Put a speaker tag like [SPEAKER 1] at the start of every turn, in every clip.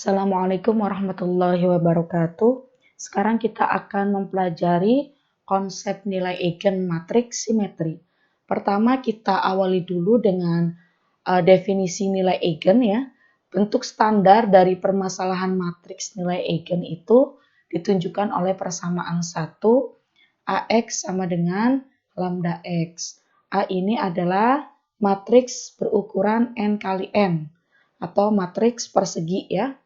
[SPEAKER 1] Assalamualaikum warahmatullahi wabarakatuh. Sekarang kita akan mempelajari konsep nilai eigen matriks simetri. Pertama kita awali dulu dengan definisi nilai eigen ya. Bentuk standar dari permasalahan matriks nilai eigen itu ditunjukkan oleh persamaan 1 AX sama dengan lambda X. A ini adalah matriks berukuran N kali N atau matriks persegi ya.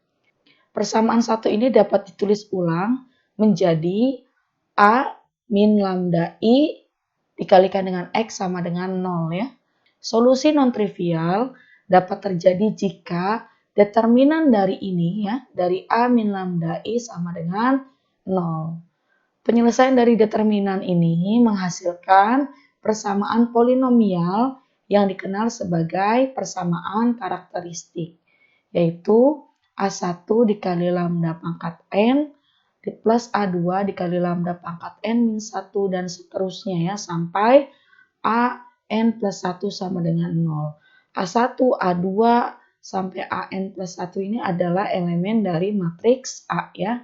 [SPEAKER 1] Persamaan 1 ini dapat ditulis ulang menjadi A min lambda I dikalikan dengan X sama dengan 0 ya. Solusi non-trivial dapat terjadi jika determinan dari ini ya, dari A min lambda I sama dengan 0. Penyelesaian dari determinan ini menghasilkan persamaan polinomial yang dikenal sebagai persamaan karakteristik, yaitu A1 dikali lambda pangkat N plus A2 dikali lambda pangkat N min 1 dan seterusnya ya sampai AN plus 1 sama dengan 0. A1, A2 sampai AN plus 1 ini adalah elemen dari matriks A ya.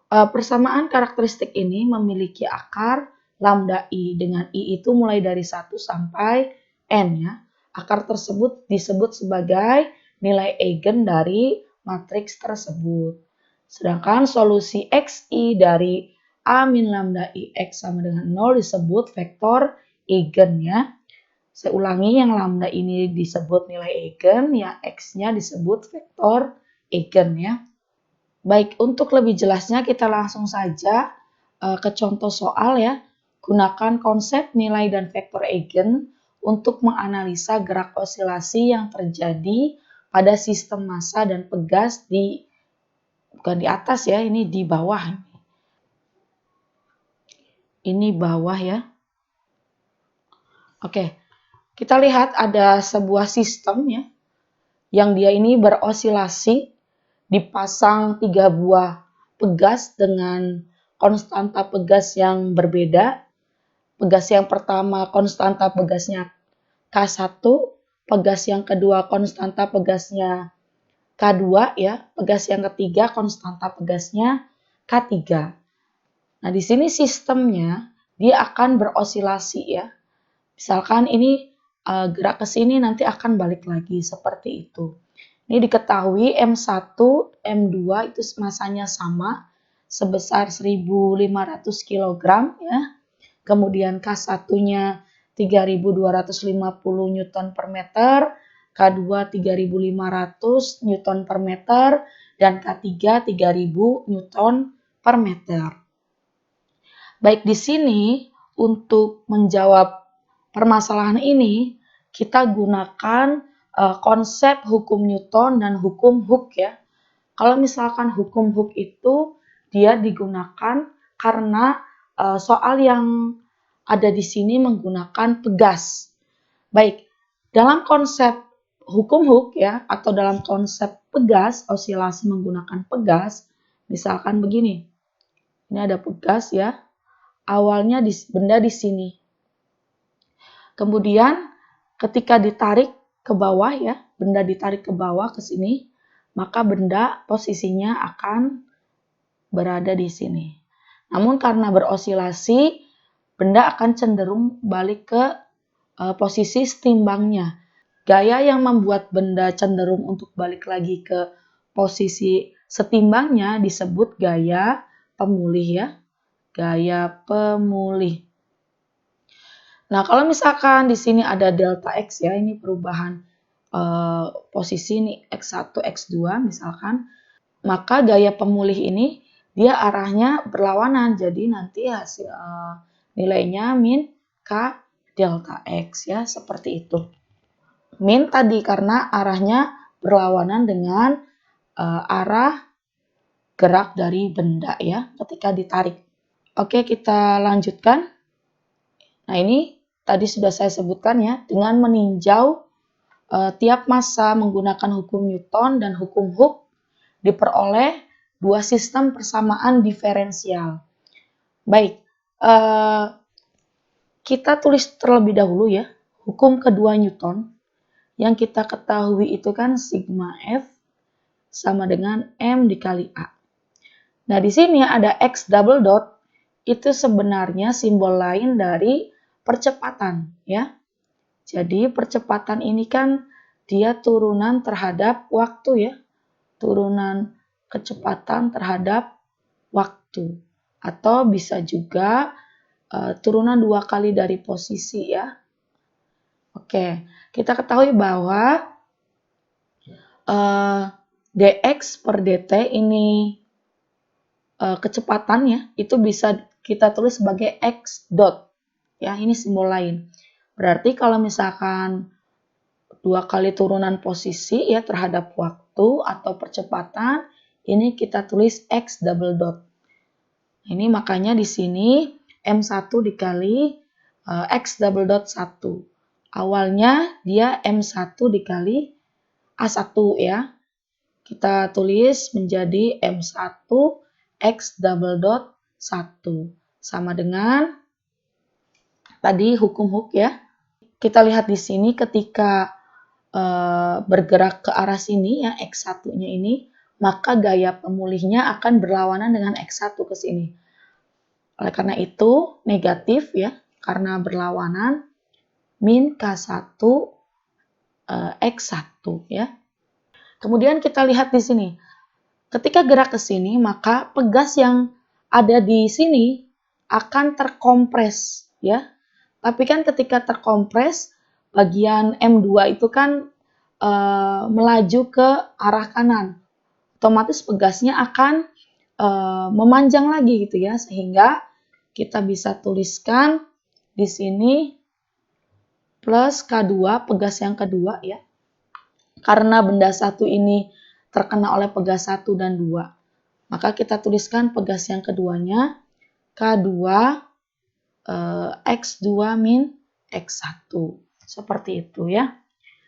[SPEAKER 1] Persamaan karakteristik ini memiliki akar lambda I dengan I itu mulai dari 1 sampai N ya. Akar tersebut disebut sebagai nilai eigen dari matriks tersebut. Sedangkan solusi XI dari A min lambda I X sama dengan 0 disebut vektor eigen ya. Saya ulangi, yang lambda ini disebut nilai eigen, ya X-nya disebut vektor eigen ya. Baik, untuk lebih jelasnya kita langsung saja ke contoh soal ya. Gunakan konsep nilai dan vektor eigen untuk menganalisa gerak osilasi yang terjadi pada sistem massa dan pegas bukan di atas ya, ini di bawah. Ini bawah ya. Oke, kita lihat ada sebuah sistem ya, yang dia ini berosilasi, dipasang 3 buah pegas dengan konstanta pegas yang berbeda. Pegas yang pertama konstanta pegasnya K1, pegas yang kedua konstanta pegasnya K2 ya, pegas yang ketiga konstanta pegasnya K3. Nah, di sini sistemnya dia akan berosilasi ya. Misalkan ini gerak ke sini nanti akan balik lagi seperti itu. Ini diketahui M1, M2 itu masanya sama sebesar 1.500 kg ya. Kemudian K1-nya 3.250 Newton per meter, K2 3.500 Newton per meter, dan K3 3.000 Newton per meter. Baik, di sini untuk menjawab permasalahan ini kita gunakan konsep hukum Newton dan hukum Hooke ya. Kalau misalkan hukum Hooke itu dia digunakan karena soal yang ada di sini menggunakan pegas. Baik, dalam konsep hukum Hooke ya, atau dalam konsep pegas, osilasi menggunakan pegas, misalkan begini. Ini ada pegas ya. Awalnya benda di sini. Kemudian ketika ditarik ke bawah ya, benda ditarik ke bawah ke sini, maka benda posisinya akan berada di sini. Namun karena berosilasi, benda akan cenderung balik ke posisi setimbangnya. Gaya yang membuat benda cenderung untuk balik lagi ke posisi setimbangnya disebut gaya pemulih ya. Gaya pemulih. Nah, kalau misalkan di sini ada delta X ya, ini perubahan posisi ini X1, X2 misalkan, maka gaya pemulih ini dia arahnya berlawanan, jadi nanti hasil nilainya min K delta X ya, seperti itu. Min tadi karena arahnya berlawanan dengan arah gerak dari benda ya ketika ditarik. Oke, kita lanjutkan. Nah, ini tadi sudah saya sebutkan ya, dengan meninjau tiap massa menggunakan hukum Newton dan hukum Hooke diperoleh dua sistem persamaan diferensial. Baik, kita tulis terlebih dahulu ya, hukum kedua Newton yang kita ketahui itu kan sigma F sama dengan M dikali A. Nah, di sini ada X double dot, itu sebenarnya simbol lain dari percepatan, ya. Jadi, percepatan ini kan dia turunan terhadap waktu, ya. Turunan kecepatan terhadap waktu. Atau bisa juga turunan 2 kali dari posisi, ya. Oke, kita ketahui bahwa dx per dt ini kecepatannya itu bisa kita tulis sebagai x dot. Ya, ini simbol lain. Berarti kalau misalkan 2 kali turunan posisi ya terhadap waktu atau percepatan, ini kita tulis x double dot. Ini makanya di sini M1 dikali X double dot 1. Awalnya dia M1 dikali A1 ya. Kita tulis menjadi M1 X double dot 1. Sama dengan tadi hukum Hooke ya. Kita lihat di sini ketika bergerak ke arah sini ya X1-nya ini, maka gaya pemulihnya akan berlawanan dengan X1 ke sini. Oleh karena itu, negatif ya, karena berlawanan min K1 X1 ya. Kemudian kita lihat di sini. Ketika gerak ke sini, maka pegas yang ada di sini akan terkompres ya. Tapi kan ketika terkompres, bagian M2 itu kan melaju ke arah kanan. Otomatis pegasnya akan memanjang lagi gitu ya, sehingga kita bisa tuliskan di sini plus K2 pegas yang kedua ya. Karena benda satu ini terkena oleh pegas 1 dan 2, maka kita tuliskan pegas yang keduanya K2 X2 min X1. Seperti itu ya.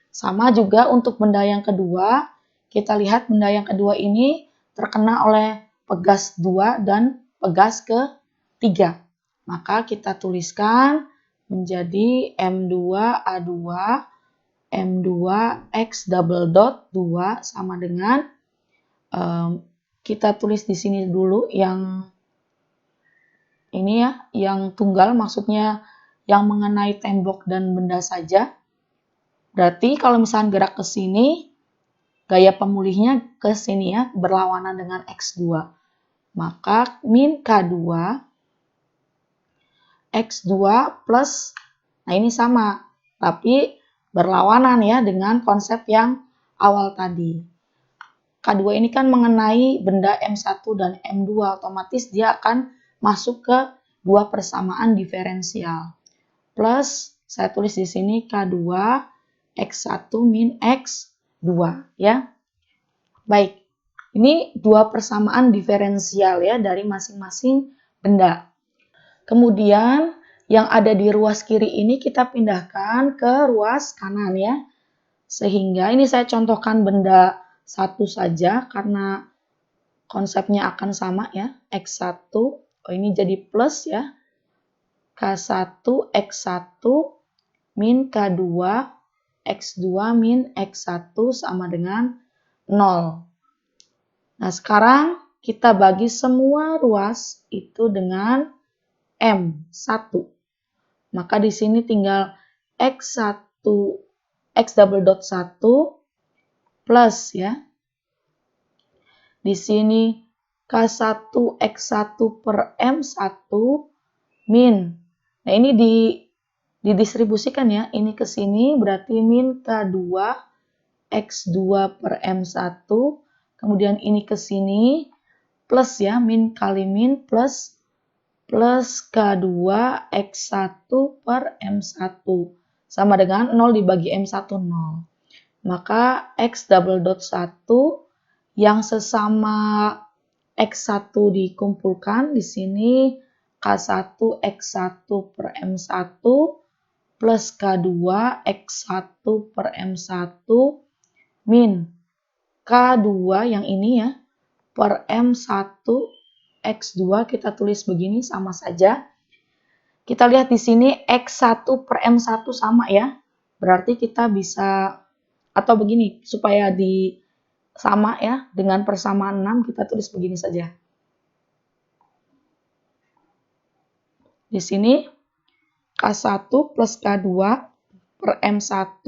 [SPEAKER 1] Sama juga untuk benda yang kedua, kita lihat benda yang kedua ini terkena oleh pegas 2 dan pegas ke-3. Maka kita tuliskan menjadi M2A2 M2 X double dot 2 sama dengan kita tulis di sini dulu yang ini ya, yang tunggal maksudnya yang mengenai tembok dan benda saja. Berarti kalau misalnya gerak ke sini, gaya pemulihnya ke sini ya, berlawanan dengan X2. Maka min K2 X2 plus, nah ini sama, tapi berlawanan ya dengan konsep yang awal tadi. K2 ini kan mengenai benda M1 dan M2, otomatis dia akan masuk ke dua persamaan diferensial. Plus, saya tulis di sini K2 X1 min X2 ya. Baik, ini dua persamaan diferensial ya dari masing-masing benda. Kemudian yang ada di ruas kiri ini kita pindahkan ke ruas kanan ya. Sehingga ini saya contohkan benda satu saja karena konsepnya akan sama ya. X1, oh ini jadi plus ya. K1 X1 min K2 X2 min X1 sama dengan 0. Nah, sekarang kita bagi semua ruas itu dengan M1. Maka di sini tinggal X1 X double dot 1 plus ya. Di sini K1 X1 per M1 min. Nah, ini didistribusikan ya. Ini ke sini berarti min K2 X2 per M1. Kemudian ini ke sini plus ya, min kali min plus K2 X1 per M1. Sama dengan 0 dibagi M1, 0. Maka X double dot 1 yang sesama X1 dikumpulkan di sini K1 X1 per M1 plus K2 X1 per M1 min K2 yang ini ya per M1 X2 kita tulis begini sama saja. Kita lihat di sini X1 per M1 sama ya. Berarti kita bisa, atau begini supaya sama ya dengan persamaan 6, kita tulis begini saja. Di sini K1 plus K2 per M1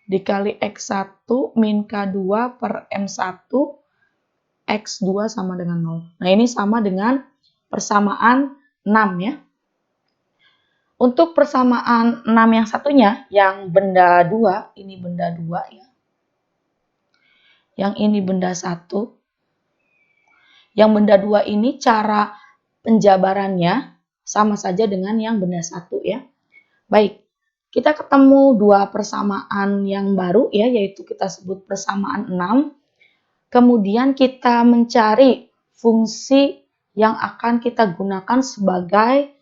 [SPEAKER 1] dikali X1 min K2 per M1 X2 sama dengan 0. Nah, ini sama dengan persamaan 6 ya. Untuk persamaan 6 yang satunya, yang benda 2, ini benda 2 ya. Yang ini benda 1. Yang benda 2 ini cara penjabarannya sama saja dengan yang benda 1 ya. Baik, kita ketemu dua persamaan yang baru ya, yaitu kita sebut persamaan 6. Kemudian kita mencari fungsi yang akan kita gunakan sebagai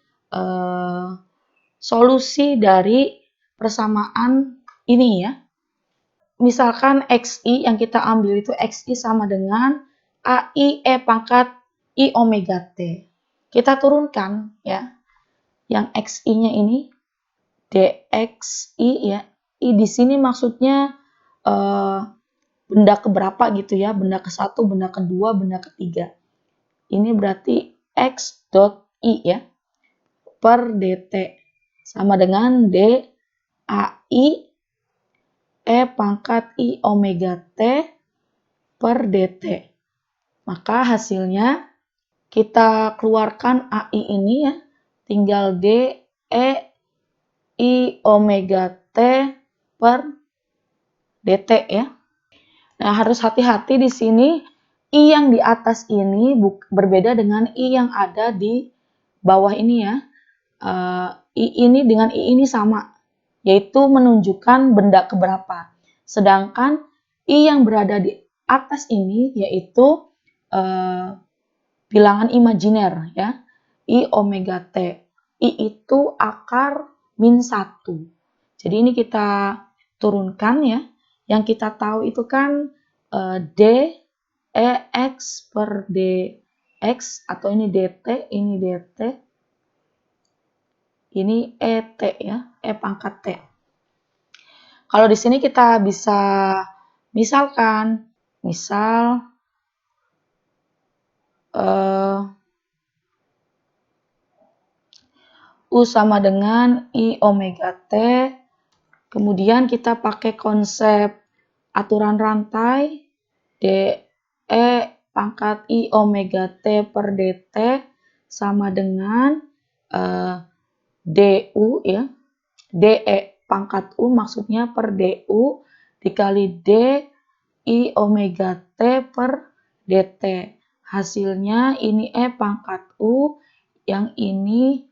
[SPEAKER 1] solusi dari persamaan ini ya. Misalkan XI yang kita ambil itu XI sama dengan AI E pangkat I omega T. Kita turunkan ya. Yang XI-nya ini DXI ya. I di sini maksudnya benda keberapa gitu ya. Benda ke-1, benda kedua, benda ketiga. Ini berarti X dot I ya. Per DT. Sama dengan DAI E pangkat I omega T per DT. Maka hasilnya kita keluarkan AI ini ya. Tinggal DE I omega T per DT ya. Nah, harus hati-hati di sini. I yang di atas ini berbeda dengan I yang ada di bawah ini ya. I ini dengan I ini sama, yaitu menunjukkan benda keberapa. Sedangkan I yang berada di atas ini yaitu bilangan imajiner ya. I omega T. I itu akar min 1. Jadi ini kita turunkan ya. Yang kita tahu itu kan D E X per DX atau ini DT, ini DT. Ini ET ya, E pangkat T. Kalau di sini kita bisa misalkan, U sama dengan I omega T. Kemudian kita pakai konsep aturan rantai DE pangkat I omega T per DT sama dengan DU ya. DE pangkat U maksudnya per DU dikali D I omega T per DT. Hasilnya ini E pangkat U, yang ini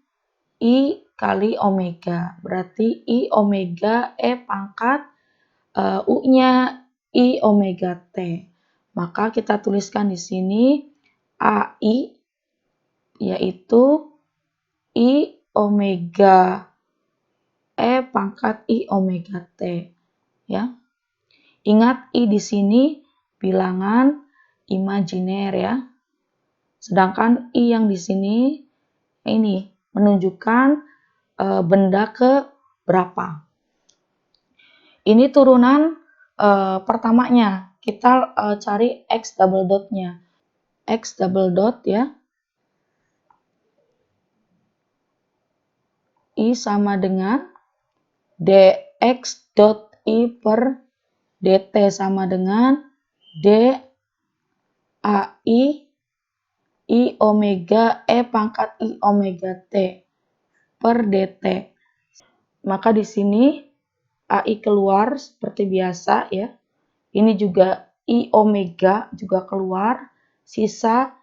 [SPEAKER 1] I kali omega. Berarti I omega E pangkat U-nya I omega T. Maka kita tuliskan di sini AI yaitu I omega E pangkat I omega T ya. Ingat I di sini bilangan imajiner ya. Sedangkan I yang di sini ini menunjukkan benda ke berapa. Ini turunan pertamanya. Kita cari X double dot-nya. X double dot ya. I sama dengan dx dot I per dt sama dengan dai I omega E pangkat I omega T per dt. Maka di sini AI keluar seperti biasa ya. Ini juga I omega juga keluar. Sisa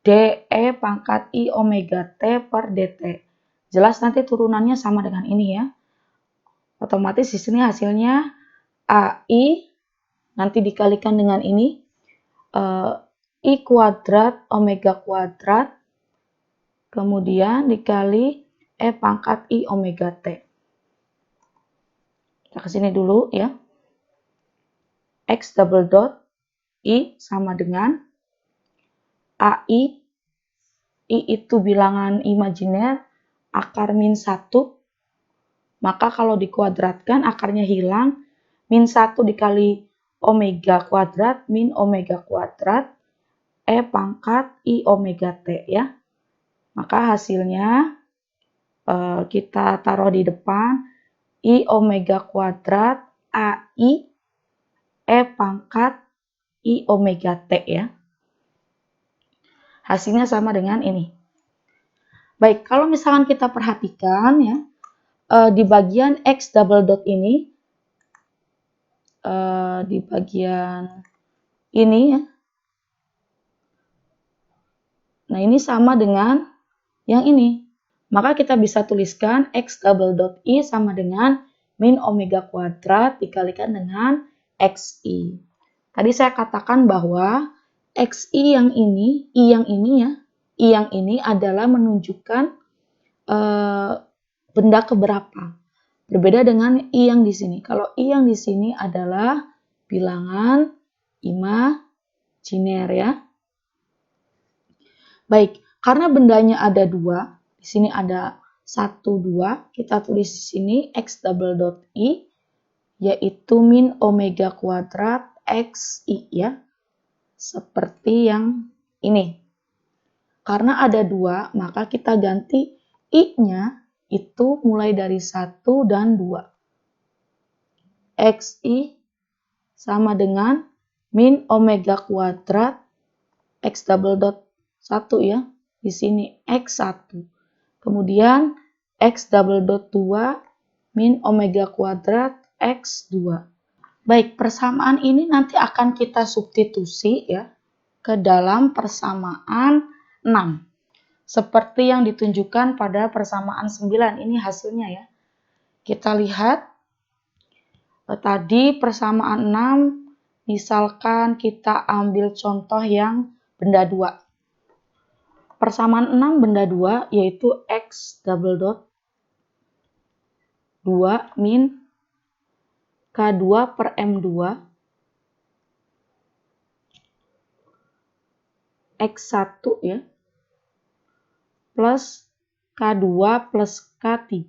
[SPEAKER 1] DE pangkat I omega T per dt. Jelas nanti turunannya sama dengan ini ya. Otomatis di sini hasilnya AI nanti dikalikan dengan ini. I kuadrat omega kuadrat. Kemudian dikali E pangkat I omega T. Kita ke sini dulu ya. X double dot I sama dengan AI. I itu bilangan imajiner akar min 1. Maka kalau dikuadratkan akarnya hilang. Min 1 dikali omega kuadrat min omega kuadrat E pangkat I omega T ya. Maka hasilnya kita taruh di depan I omega kuadrat AI E pangkat I omega T ya. Hasilnya sama dengan ini. Baik, kalau misalkan kita perhatikan ya, di bagian X double dot ini, di bagian ini ya, nah ini sama dengan yang ini. Maka kita bisa tuliskan X double dot I sama dengan min omega kuadrat dikalikan dengan XI. Tadi saya katakan bahwa XI yang ini, I yang ini ya, I yang ini adalah menunjukkan benda keberapa. Berbeda dengan I yang di sini. Kalau I yang di sini adalah bilangan imajiner ya. Baik, karena bendanya ada dua, di sini ada 1, 2, kita tulis di sini X double dot I, yaitu min omega kuadrat XI ya, seperti yang ini. Karena ada dua, maka kita ganti I-nya itu mulai dari 1 dan 2. XI sama dengan min omega kuadrat X double dot 1 ya, di sini X1. Kemudian X double dot 2 min omega kuadrat X2. Baik, persamaan ini nanti akan kita substitusi ya ke dalam persamaan 6. Seperti yang ditunjukkan pada persamaan 9. Ini hasilnya ya. Kita lihat tadi persamaan 6, misalkan kita ambil contoh yang benda 2. Persamaan 6 benda 2 yaitu X double dot 2 min K2 per M2 X1 ya plus K2 plus K3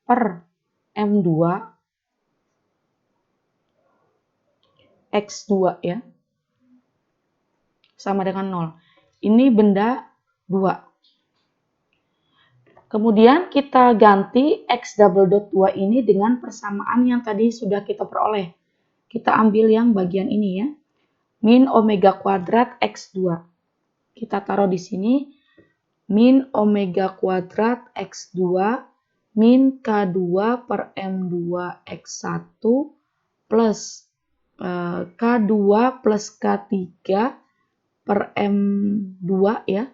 [SPEAKER 1] per M2 X2 ya sama dengan 0. Ini benda 2. Kemudian kita ganti X double dot 2 ini dengan persamaan yang tadi sudah kita peroleh. Kita ambil yang bagian ini ya. Min omega kuadrat X2. Kita taruh di sini. Min omega kuadrat X2 min K2 per M2 X1 plus K2 plus K3 per M2 ya.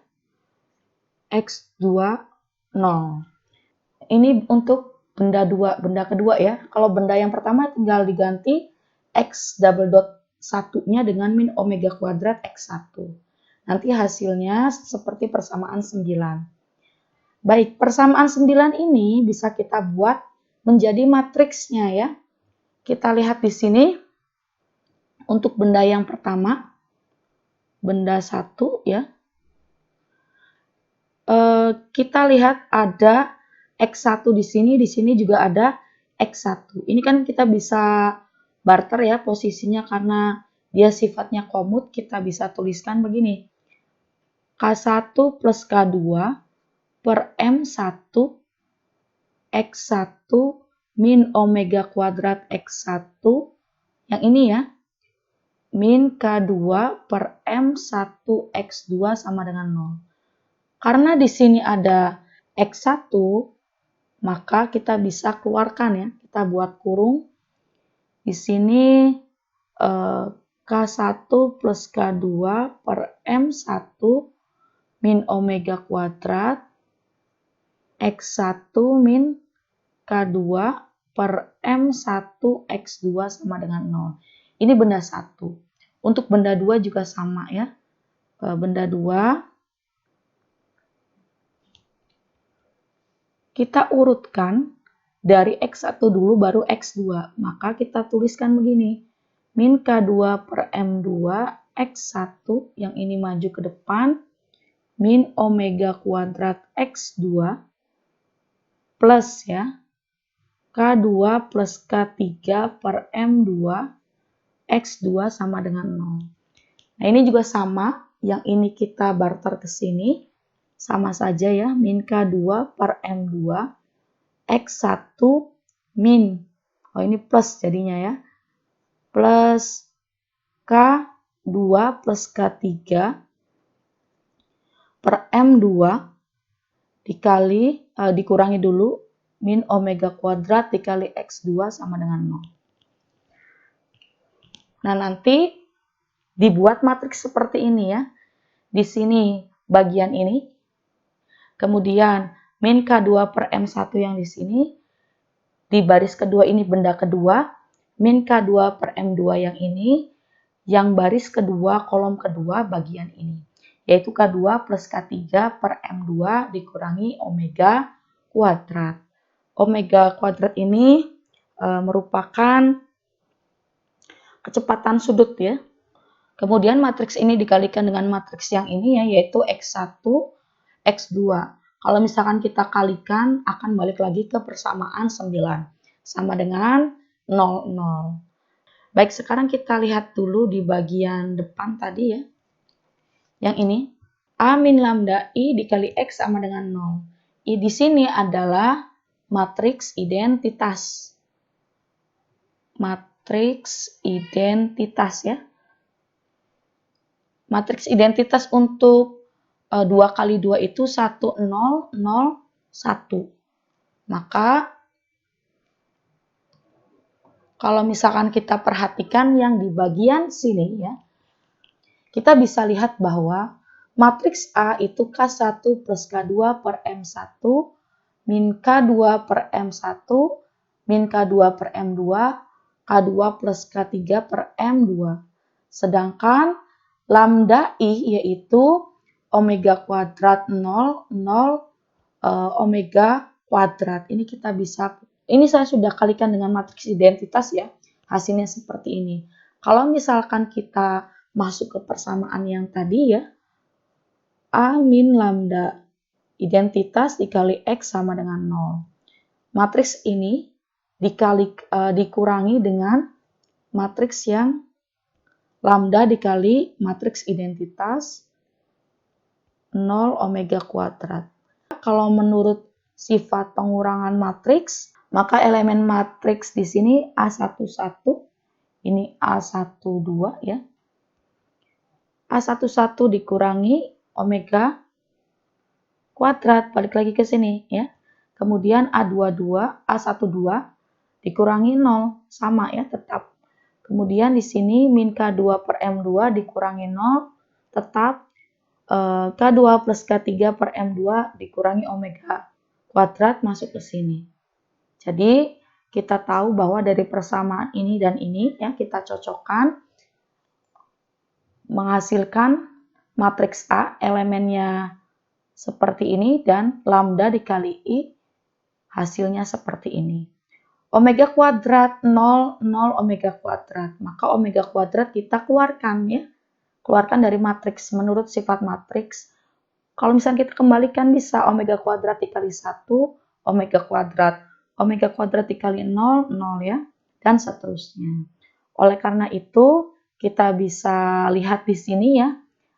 [SPEAKER 1] X2 0. Ini untuk benda 2, benda kedua ya. Kalau benda yang pertama tinggal diganti X double dot 1-nya dengan min omega kuadrat X1. Nanti hasilnya seperti persamaan 9. Baik, persamaan 9 ini bisa kita buat menjadi matriksnya ya. Kita lihat di sini untuk benda yang pertama, benda 1 ya. Kita lihat ada X1 di sini juga ada X1. Ini kan kita bisa barter ya posisinya karena dia sifatnya komut, kita bisa tuliskan begini. K1 plus K2 per M1 X1 min omega kuadrat X1 yang ini ya. Min K2 per M1 X2 sama dengan 0. Karena di sini ada X1, maka kita bisa keluarkan ya. Kita buat kurung. Di sini K1 plus K2 per M1 min omega kuadrat X1 min K2 per M1 X2 sama dengan 0. Ini benda 1. Untuk benda 2 juga sama ya. Benda 2 kita urutkan dari X1 dulu baru X2. Maka kita tuliskan begini. Min K2 per M2 X1 yang ini maju ke depan. Min omega kuadrat X2 plus ya. K2 plus K3 per M2 X2 sama dengan 0. Nah, ini juga sama. Yang ini kita barter ke sini. Sama saja ya. Min K2 per M2. X1 min. Oh, ini plus jadinya ya. Plus K2 plus K3 per M2 dikurangi dulu min omega kuadrat dikali X2 sama dengan 0. Nah, nanti dibuat matriks seperti ini ya. Di sini bagian ini. Kemudian min K2 per M1 yang di sini. Di baris kedua ini benda kedua. Min K2 per M2 yang ini. Yang baris kedua, kolom kedua bagian ini. Yaitu K2 plus K3 per M2 dikurangi omega kuadrat. Omega kuadrat ini merupakan kecepatan sudut ya. Kemudian matriks ini dikalikan dengan matriks yang ini ya, yaitu X1, X2. Kalau misalkan kita kalikan, akan balik lagi ke persamaan 9. Sama dengan 0, 0. Baik, sekarang kita lihat dulu di bagian depan tadi ya. Yang ini, A min lambda I dikali X sama dengan 0. I di sini adalah matriks identitas. Matriks identitas ya. Matriks identitas untuk 2 kali 2 itu 1, 0, 0, 1. Maka kalau misalkan kita perhatikan yang di bagian sini ya, kita bisa lihat bahwa matriks A itu K1 plus K2 per M1 min K2 per M1 min K2 per M2 K2 plus K3 per M2. Sedangkan lambda I yaitu omega kuadrat 0, 0, omega kuadrat. Ini saya sudah kalikan dengan matriks identitas ya. Hasilnya seperti ini. Kalau misalkan kita masuk ke persamaan yang tadi ya. A min lambda identitas dikali X sama dengan 0. Matriks ini dikurangi dengan matriks yang lambda dikali matriks identitas 0 omega kuadrat. Kalau menurut sifat pengurangan matriks, maka elemen matriks di sini A11, ini A12 ya. A11 dikurangi omega kuadrat, balik lagi ke sini ya. Kemudian A12 dikurangi 0, sama ya tetap. Kemudian di sini min K2 per M2 dikurangi 0, tetap K2 plus K3 per M2 dikurangi omega kuadrat masuk ke sini. Jadi kita tahu bahwa dari persamaan ini dan ini ya kita cocokkan menghasilkan matriks A elemennya seperti ini dan lambda dikali I hasilnya seperti ini. Omega kuadrat 0, 0 omega kuadrat. Maka omega kuadrat kita keluarkan ya. Keluarkan dari matriks menurut sifat matriks. Kalau misalnya kita kembalikan bisa omega kuadrat dikali 1, omega kuadrat dikali 0, 0 ya. Dan seterusnya. Oleh karena itu kita bisa lihat di sini ya.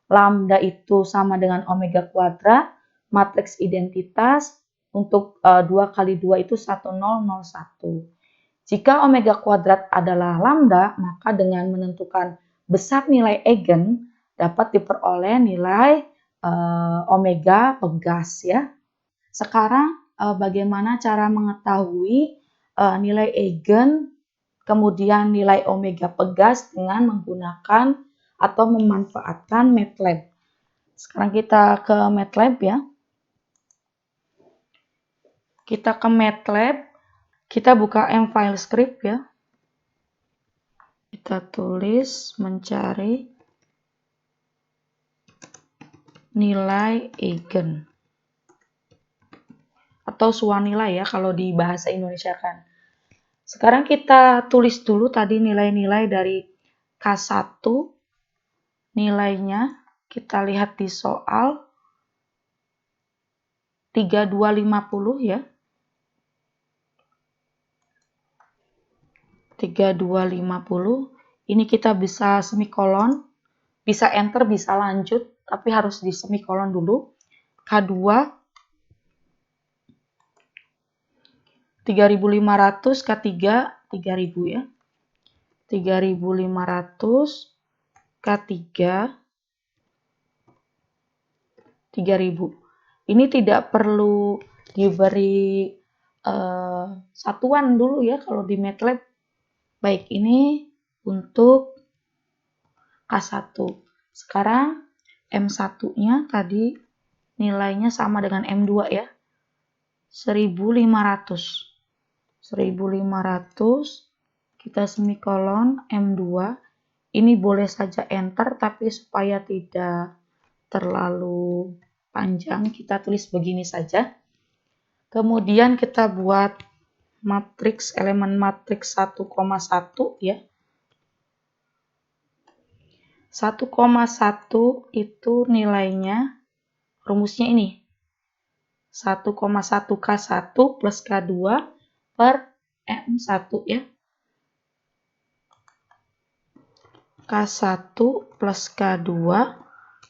[SPEAKER 1] Lambda itu sama dengan omega kuadrat. Matriks identitas. Untuk 2 kali 2 itu 1, 0, 0, 1. Jika omega kuadrat adalah lambda, maka dengan menentukan besar nilai eigen, dapat diperoleh nilai omega pegas ya. Sekarang bagaimana cara mengetahui nilai eigen, kemudian nilai omega pegas dengan menggunakan atau memanfaatkan MATLAB. Sekarang kita ke MATLAB ya. Kita ke MATLAB, kita buka mFile script ya. Kita tulis mencari nilai eigen. Atau suanilai ya kalau di bahasa Indonesia kan. Sekarang kita tulis dulu tadi nilai-nilai dari K1. Nilainya kita lihat di soal 3250 ya. 3250 Ini kita bisa semikolon, bisa enter, bisa lanjut, tapi harus di semikolon dulu. K2 3.500, K3 3.000 ya. 3.500, K3 3.000. Ini tidak perlu diberi satuan dulu ya kalau di MATLAB. Baik, ini untuk K1. Sekarang M1-nya tadi nilainya sama dengan M2 ya. 1.500. 1.500 kita semikolon M2. Ini boleh saja enter, tapi supaya tidak terlalu panjang kita tulis begini saja. Kemudian kita buat matriks, elemen matriks 1,1 ya. 1,1 itu nilainya, rumusnya ini. 1,1 K1 plus K2 per M1 ya. K1 plus K2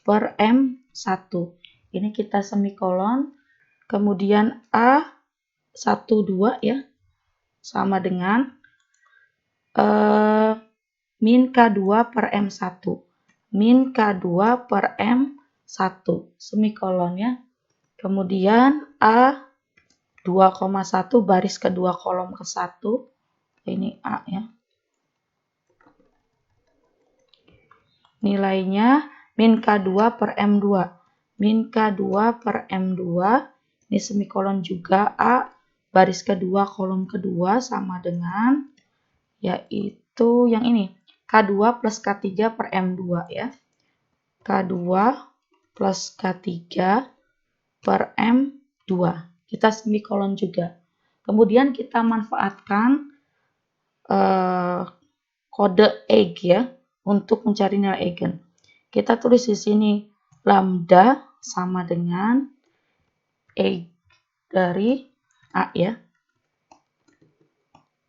[SPEAKER 1] per M1. Ini kita semikolon. Kemudian A12 ya. Sama dengan min K2 per M1. Min K2 per M1. Semikolon ya. Kemudian A 2,1 baris kedua kolom ke-1. Ini A ya. Nilainya min K2 per M2. Min K2 per M2. Ini semikolon juga A baris kedua kolom kedua sama dengan yaitu yang ini. K2 plus K3 per M2 ya. K2 plus K3 per M2. Kita semikolon juga. Kemudian kita manfaatkan kode EIG ya untuk mencari nilai eigen. Kita tulis di sini lambda sama dengan EIG dari A ya.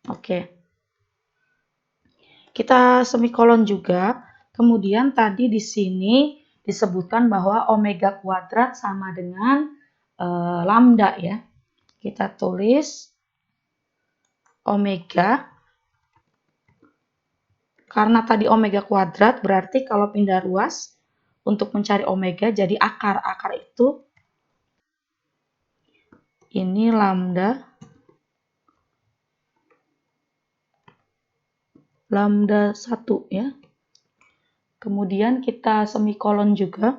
[SPEAKER 1] Oke. Kita semikolon juga. Kemudian tadi di sini disebutkan bahwa omega kuadrat sama dengan lambda ya. Kita tulis omega. Karena tadi omega kuadrat, berarti kalau pindah ruas untuk mencari omega jadi akar. Akar itu ini lambda 1 ya. Kemudian kita semikolon juga.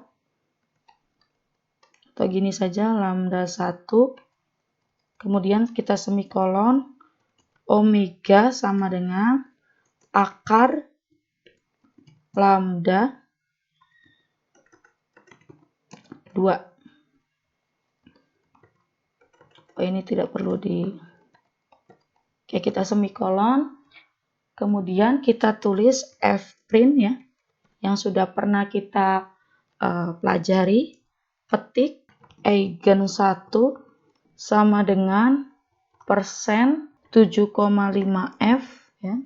[SPEAKER 1] Atau gini saja, lambda 1. Kemudian kita semikolon omega sama dengan akar lambda 2. Oh, ini tidak perlu di... Oke, kita semikolon. Kemudian kita tulis F' ya, yang sudah pernah kita pelajari. Petik eigen 1 sama dengan persen 7,5 F ya.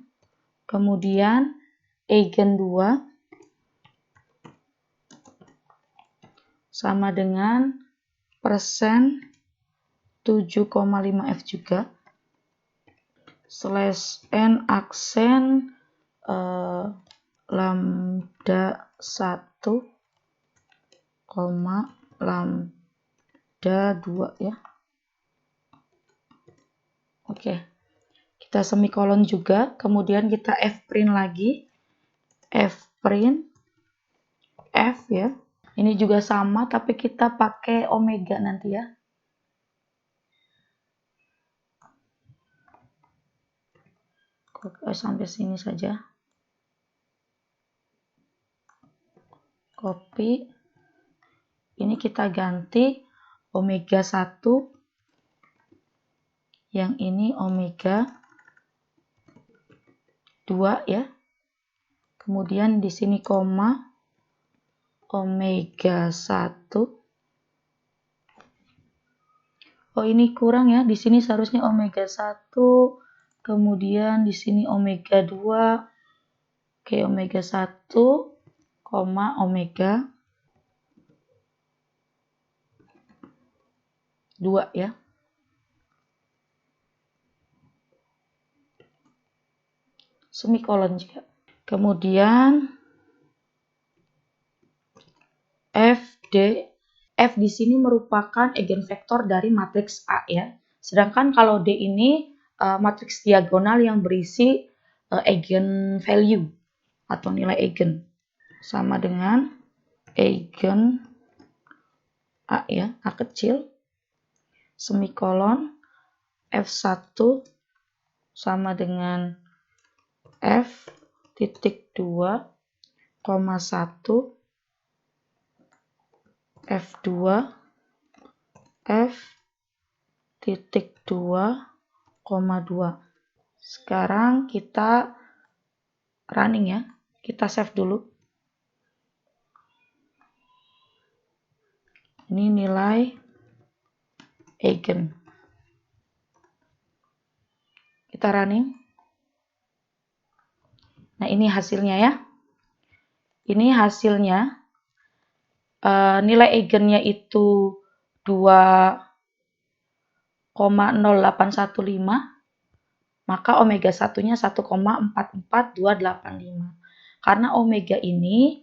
[SPEAKER 1] Kemudian eigen 2 sama dengan persen 7,5 F juga. Slash N aksen lambda 1, lambda 2 ya. Oke. Kita semikolon juga, kemudian kita F' lagi. F' F ya. Ini juga sama tapi kita pakai omega nanti ya. Sampai sini saja. Copy. Ini kita ganti omega 1. Yang ini omega 2 ya. Kemudian di sini koma omega 1. Oh, ini kurang ya. Di sini seharusnya omega 1. Kemudian di sini omega 2. Oke, omega 1, omega 2 ya. Semikolon juga. Kemudian F di sini merupakan eigenvektor dari matriks A ya. Sedangkan kalau D ini matriks diagonal yang berisi eigenvalue atau nilai eigen. Sama dengan eigen A ya, A kecil, semikolon, F1 sama dengan F titik 2, 1, F2, F titik 2, 2. Sekarang kita running ya. Kita save dulu. Ini nilai eigen. Kita running. Nah, ini hasilnya ya. Ini hasilnya. Nilai eigennya itu 2,0815. Maka omega 1-nya 1,44285. Karena omega ini,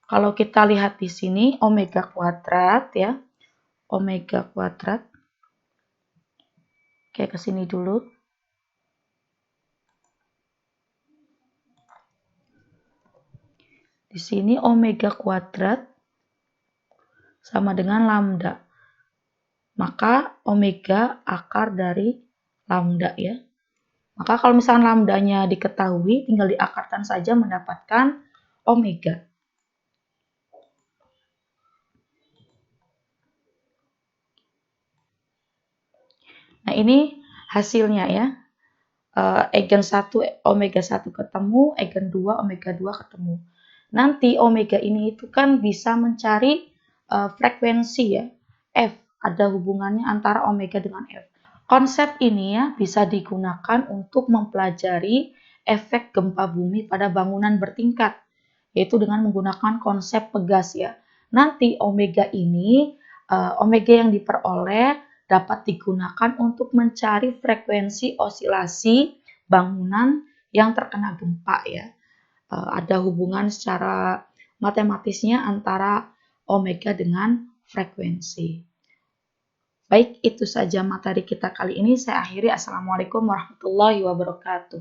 [SPEAKER 1] kalau kita lihat di sini, omega kuadrat ya. Omega kuadrat. Oke, ke sini dulu. Di sini omega kuadrat sama dengan lambda. Maka omega akar dari lambda ya. Maka kalau misalkan lambdanya diketahui, tinggal diakarkan saja mendapatkan omega. Nah, ini hasilnya ya. Eigen 1 omega 1 ketemu, eigen 2 omega 2 ketemu. Nanti omega ini itu kan bisa mencari frekuensi ya. F, ada hubungannya antara omega dengan F. Konsep ini ya bisa digunakan untuk mempelajari efek gempa bumi pada bangunan bertingkat, yaitu dengan menggunakan konsep pegas ya. Nanti omega ini, omega yang diperoleh dapat digunakan untuk mencari frekuensi osilasi bangunan yang terkena gempa ya. Ada hubungan secara matematisnya antara omega dengan frekuensi. Baik, itu saja materi kita kali ini. Saya akhiri. Assalamualaikum warahmatullahi wabarakatuh.